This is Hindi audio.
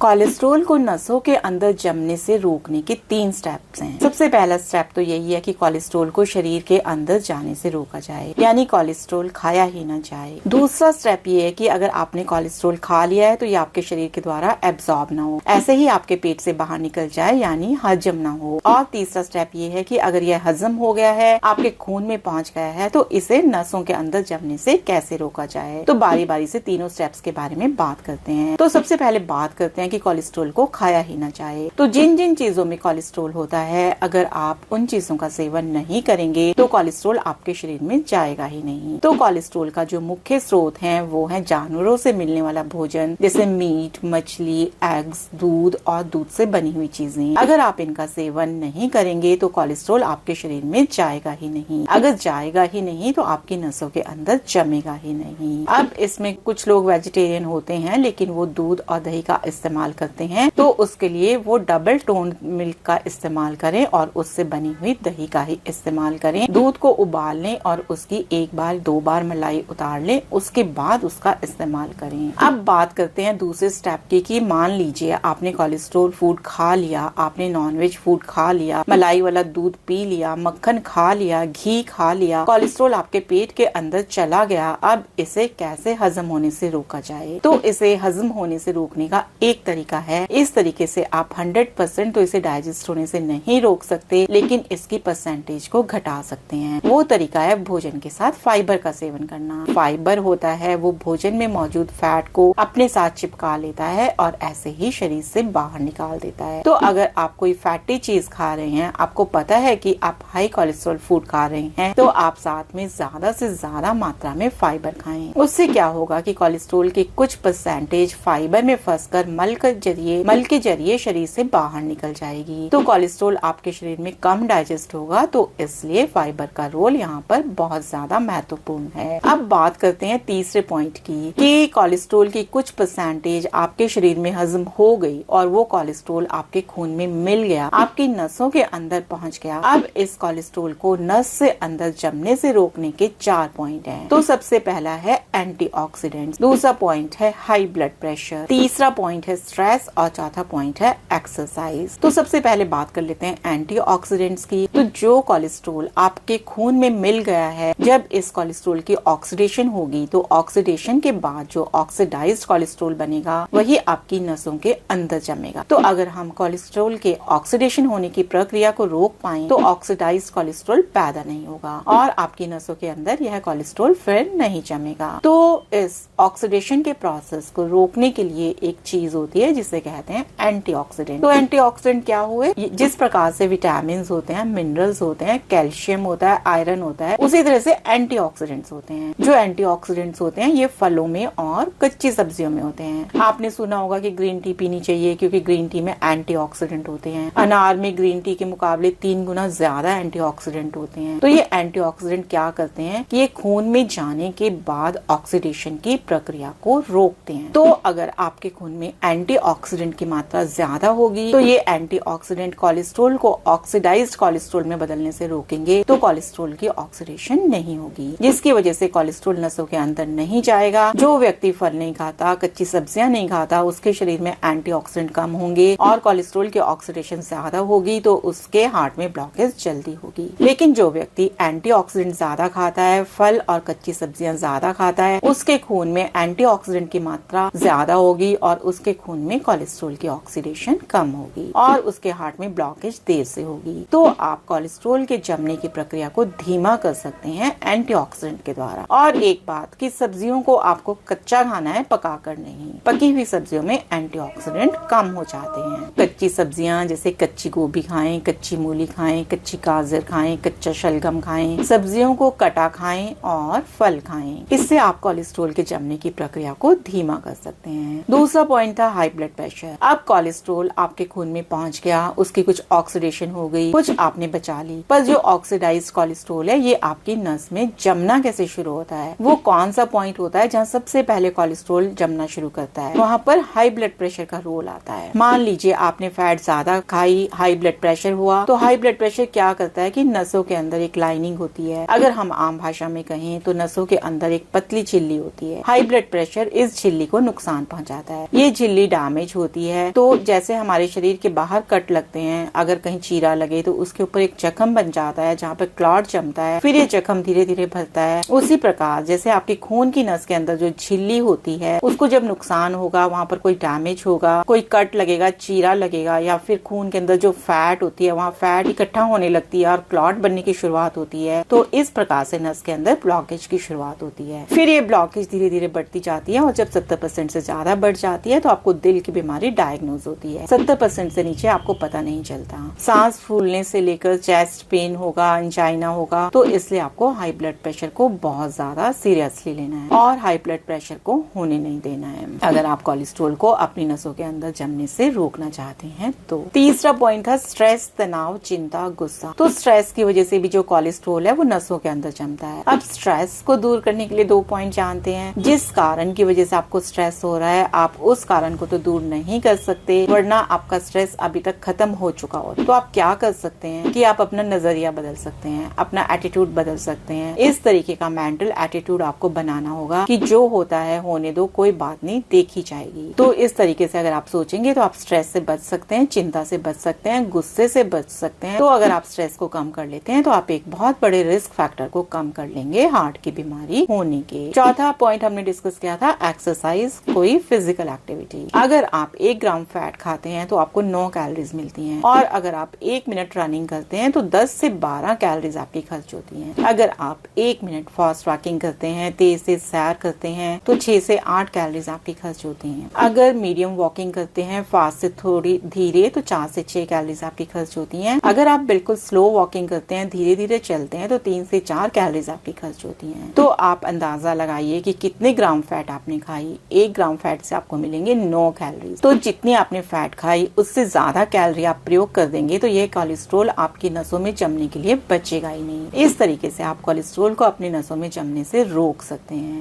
कोलेस्ट्रॉल को नसों के अंदर जमने से रोकने के 3 स्टेप्स हैं। सबसे पहला स्टेप तो यही है कि कोलेस्ट्रॉल को शरीर के अंदर जाने से रोका जाए, यानी कोलेस्ट्रॉल खाया ही ना जाए। दूसरा स्टेप ये है कि अगर आपने कोलेस्ट्रॉल खा लिया है तो ये आपके शरीर के द्वारा एब्जॉर्ब ना हो, ऐसे ही आपके पेट से बाहर निकल जाए, यानी हजम ना हो। और तीसरा स्टेप ये है कि अगर यह हजम हो गया है, आपके खून में पहुंच गया है, तो इसे नसों के अंदर जमने से कैसे रोका जाए। तो बारी बारी से तीनों स्टेप्स के बारे में बात करते हैं। तो सबसे पहले बात करते हैं कि कोलेस्ट्रॉल को खाया ही ना जाए। तो जिन जिन चीजों में कोलेस्ट्रॉल होता है, अगर आप उन चीजों का सेवन नहीं करेंगे तो कोलेस्ट्रॉल आपके शरीर में जाएगा ही नहीं। तो कोलेस्ट्रॉल का जो मुख्य स्रोत है वो है जानवरों से मिलने वाला भोजन, जैसे मीट, मछली, एग्स, दूध और दूध से बनी हुई चीजें। अगर आप इनका सेवन नहीं करेंगे तो कोलेस्ट्रॉल आपके शरीर में जाएगा ही नहीं। अगर जाएगा ही नहीं तो आपकी नसों के अंदर जमेगा ही नहीं। अब इसमें कुछ लोग वेजिटेरियन होते हैं लेकिन वो दूध और दही का इस्तेमाल करते हैं, तो उसके लिए वो डबल टोन मिल्क का इस्तेमाल करें और उससे बनी हुई दही का ही इस्तेमाल करें। दूध को उबाल लें और उसकी 1 बार 2 बार मलाई उतार लें, उसके बाद उसका इस्तेमाल करें। अब बात करते हैं दूसरे स्टेप की कि मान लीजिए आपने कोलेस्ट्रॉल फूड खा लिया, आपने नॉनवेज फूड खा लिया, मलाई वाला दूध पी लिया, मक्खन खा लिया, घी खा लिया, कोलेस्ट्रॉल आपके पेट के अंदर चला गया। अब इसे कैसे हजम होने से रोका जाए? तो इसे हजम होने से रोकने का एक तरीका है। इस तरीके से आप 100% तो इसे डाइजेस्ट होने से नहीं रोक सकते, लेकिन इसकी परसेंटेज को घटा सकते हैं। वो तरीका है भोजन के साथ फाइबर का सेवन करना। फाइबर होता है वो भोजन में मौजूद फैट को अपने साथ चिपका लेता है और ऐसे ही शरीर से बाहर निकाल देता है। तो अगर आप कोई फैटी चीज खा रहे हैं, आपको पता है कि आप हाई कोलेस्ट्रॉल फूड खा रहे हैं, तो आप साथ में ज्यादा से ज्यादा मात्रा में फाइबर खाएं। उससे क्या होगा कि कोलेस्ट्रॉल की कुछ परसेंटेज फाइबर में फंसकर मल के जरिए शरीर से बाहर निकल जाएगी। तो कोलेस्ट्रॉल आपके शरीर में कम डाइजेस्ट होगा, तो इसलिए फाइबर का रोल यहाँ पर बहुत ज्यादा महत्वपूर्ण है। अब बात करते हैं तीसरे पॉइंट की कि कोलेस्ट्रॉल की कुछ परसेंटेज आपके शरीर में हजम हो गई और वो कोलेस्ट्रॉल आपके खून में मिल गया, आपकी नसों के अंदर पहुँच गया। अब इस कोलेस्ट्रॉल को नस से अंदर जमने से रोकने के 4 पॉइंट हैं। तो सबसे पहला है एंटीऑक्सीडेंट्स, दूसरा पॉइंट है हाई ब्लड प्रेशर, तीसरा पॉइंट है स्ट्रेस और चौथा पॉइंट है एक्सरसाइज। तो सबसे पहले बात कर लेते हैं एंटीऑक्सीडेंट्स की। तो जो कोलेस्ट्रॉल आपके खून में मिल गया है, जब इस कोलेस्ट्रॉल की ऑक्सीडेशन होगी तो ऑक्सीडेशन के बाद जो ऑक्सीडाइज्ड कोलेस्ट्रॉल बनेगा वही आपकी नसों के अंदर जमेगा। तो अगर हम कोलेस्ट्रॉल के ऑक्सीडेशन होने की प्रक्रिया को रोक पाए तो ऑक्सीडाइज्ड कोलेस्ट्रॉल पैदा नहीं होगा और आपकी नसों के अंदर यह कोलेस्ट्रॉल फिर नहीं जमेगा। तो इस ऑक्सीडेशन के प्रोसेस को रोकने के लिए एक चीज होती है जिसे कहते हैं एंटीऑक्सीडेंट। तो एंटीऑक्सीडेंट क्या हुए? जिस प्रकार से विटामिन होते हैं, मिनरल्स होते हैं, कैल्शियम होता है, आयरन होता है, उसी तरह से एंटीऑक्सीडेंट्स होते हैं। जो एंटीऑक्सीडेंट्स होते हैं ये फलों में और कच्ची सब्जियों में होते हैं। आपने सुना होगा कि ग्रीन टी पीनी चाहिए क्योंकि ग्रीन टी में एंटीऑक्सीडेंट होते हैं। अनार में ग्रीन टी के मुकाबले 3 गुना ज्यादा एंटीऑक्सीडेंट होते हैं। तो ये एंटीऑक्सीडेंट क्या करते हैं कि ये खून में जाने के बाद ऑक्सीडेशन की प्रक्रिया को रोकते हैं। तो अगर आपके खून में एंटीऑक्सीडेंट की मात्रा ज्यादा होगी तो ये एंटीऑक्सीडेंट कोलेस्ट्रॉल को ऑक्सीडाइज्ड कोलेस्ट्रॉल में बदलने से रोकेंगे, तो कोलेस्ट्रॉल की ऑक्सीडेशन नहीं होगी, जिसकी वजह से कोलेस्ट्रॉल नसों के अंदर नहीं जाएगा। जो व्यक्ति फल नहीं खाता, कच्ची सब्जियां नहीं खाता, उसके शरीर में एंटीऑक्सीडेंट कम होंगे और कोलेस्ट्रॉल की ऑक्सीडेशन ज्यादा होगी, तो उसके हार्ट में ब्लॉकेज जल्दी होगी। लेकिन जो व्यक्ति एंटीऑक्सीडेंट ज्यादा खाता है, फल और कच्ची सब्जियां ज्यादा खाता है, उसके खून में एंटीऑक्सीडेंट की मात्रा ज्यादा होगी और उसके खून में कोलेस्ट्रॉल की ऑक्सीडेशन कम होगी और उसके हार्ट में ब्लॉकेज देर से होगी। तो आप कोलेस्ट्रॉल के जमने की प्रक्रिया को धीमा कर सकते हैं एंटीऑक्सीडेंट के द्वारा। और एक बात कि सब्जियों को आपको कच्चा खाना है, पकाकर नहीं। पकी हुई सब्जियों में एंटीऑक्सीडेंट कम हो जाते हैं। कच्ची सब्जियां जैसे कच्ची गोभी खाएं, कच्ची मूली खाएं, कच्ची गाजर खाएं, कच्चा शलगम खाएं, सब्जियों को कटा खाएं और फल खाएं। इससे आप कोलेस्ट्रॉल के जमने की प्रक्रिया को धीमा कर सकते हैं। दूसरा पॉइंट था हाई ब्लड प्रेशर। अब कोलेस्ट्रॉल आपके खून में पहुंच गया, उसकी कुछ ऑक्सीडेशन हो गई, कुछ आपने बचा ली, पर जो ऑक्सीडाइज्ड कोलेस्ट्रॉल है ये आपकी नस में जमना कैसे शुरू होता है? वो कौन सा पॉइंट होता है जहाँ सबसे पहले कोलेस्ट्रॉल जमना शुरू करता है? वहाँ पर हाई ब्लड प्रेशर का रोल आता है। मान लीजिए आपने फैट ज्यादा खाई, हाई ब्लड प्रेशर हुआ, तो हाई ब्लड प्रेशर क्या करता है कि नसों के अंदर एक लाइनिंग होती है। अगर हम आम भाषा में कहें तो नसों के अंदर एक पतली झिल्ली होती है। हाई ब्लड प्रेशर इस झिल्ली को नुकसान पहुंचाता है। ये झिल्ली डैमेज होती है तो जैसे हमारे शरीर के बाहर कट लगते हैं, अगर कहीं चीरा लगे तो उसके ऊपर एक जख्म बन जाता है जहाँ पे क्लॉट जमता है, फिर ये जख्म धीरे धीरे भरता है। उसी प्रकार जैसे आपकी खून की नस के अंदर जो झिल्ली होती है उसको जब नुकसान होगा, वहाँ पर कोई डैमेज होगा, कोई कट लगेगा, चीरा लगेगा, या फिर खून के अंदर जो फैट होती है वहाँ फैट इकट्ठा होने लगती है और क्लॉट बनने की शुरुआत होती है, तो इस प्रकार से नस के अंदर ब्लॉकेज की शुरुआत होती है। फिर ये ब्लॉकेज धीरे धीरे बढ़ती जाती है और जब 70% से ज्यादा बढ़ जाती है तो आपको दिल की बीमारी डायग्नोज होती है। 70% से नीचे आपको पता नहीं चलता। सांस फूलने से लेकर चेस्ट पेन होगा, एंजाइना होगा, तो इसलिए आपको हाई ब्लड प्रेशर को बहुत ज्यादा सीरियसली लेना है और हाई ब्लड प्रेशर को होने नहीं देना है अगर आप कोलेस्ट्रॉल को अपनी नसों के अंदर जमने से रोकना चाहते हैं। तो तीसरा पॉइंट था स्ट्रेस, तनाव, चिंता, गुस्सा। तो स्ट्रेस की वजह से भी जो कोलेस्ट्रॉल है वो नसों के अंदर जमता है। अब स्ट्रेस को दूर करने के लिए 2 पॉइंट जानते हैं। जिस कारण की वजह से आपको स्ट्रेस हो रहा है, आप उस कारण को तो दूर नहीं कर सकते, वरना आपका स्ट्रेस अभी तक खत्म हो चुका हो। तो आप क्या कर सकते हैं कि आप अपना नजरिया बदल सकते हैं, अपना एटीट्यूड बदल सकते हैं। इस तरीके का मेंटल एटीट्यूड आपको बनाना होगा कि जो होता है होने दो, कोई बात नहीं, देखी जाएगी। तो इस तरीके से अगर आप सोचेंगे तो आप स्ट्रेस से बच सकते हैं, चिंता से बच सकते हैं, गुस्से से बच सकते हैं। तो अगर आप स्ट्रेस को कम कर लेते हैं तो आप एक बहुत बड़े रिस्क फैक्टर को कम कर लेंगे हार्ट की बीमारी होने के। चौथा पॉइंट हमने डिस्कस किया था एक्सरसाइज, कोई फिजिकल एक्टिविटी। अगर आप 1 ग्राम फैट खाते हैं तो आपको 9 कैलोरीज मिलती हैं, और अगर आप 1 मिनट रनिंग करते हैं तो 10 से 12 कैलोरीज आपकी खर्च होती हैं। अगर आप 1 मिनट फास्ट वॉकिंग करते हैं, तेज से सैर करते हैं, तो 6 से 8 कैलोरीज आपकी खर्च होती हैं। अगर मीडियम वॉकिंग करते हैं, फास्ट से थोड़ी धीरे, तो 4 से 6 कैलोरीज आपकी खर्च होती हैं। अगर आप बिल्कुल स्लो वॉकिंग करते हैं, धीरे धीरे चलते हैं, तो 3 से 4 कैलोरीज आपकी खर्च होती हैं। तो आप अंदाजा लगाइए कि कितने ग्राम फैट आपने खाई। 1 ग्राम फैट से आपको मिलेंगे 9 कैलोरीज। तो जितनी आपने फैट खाई उससे ज्यादा कैलोरी आप प्रयोग कर देंगे तो ये कोलेस्ट्रॉल आपकी नसों में जमने के लिए बचेगा ही नहीं। इस तरीके से आप कोलेस्ट्रॉल को अपनी नसों में जमने से रोक सकते हैं।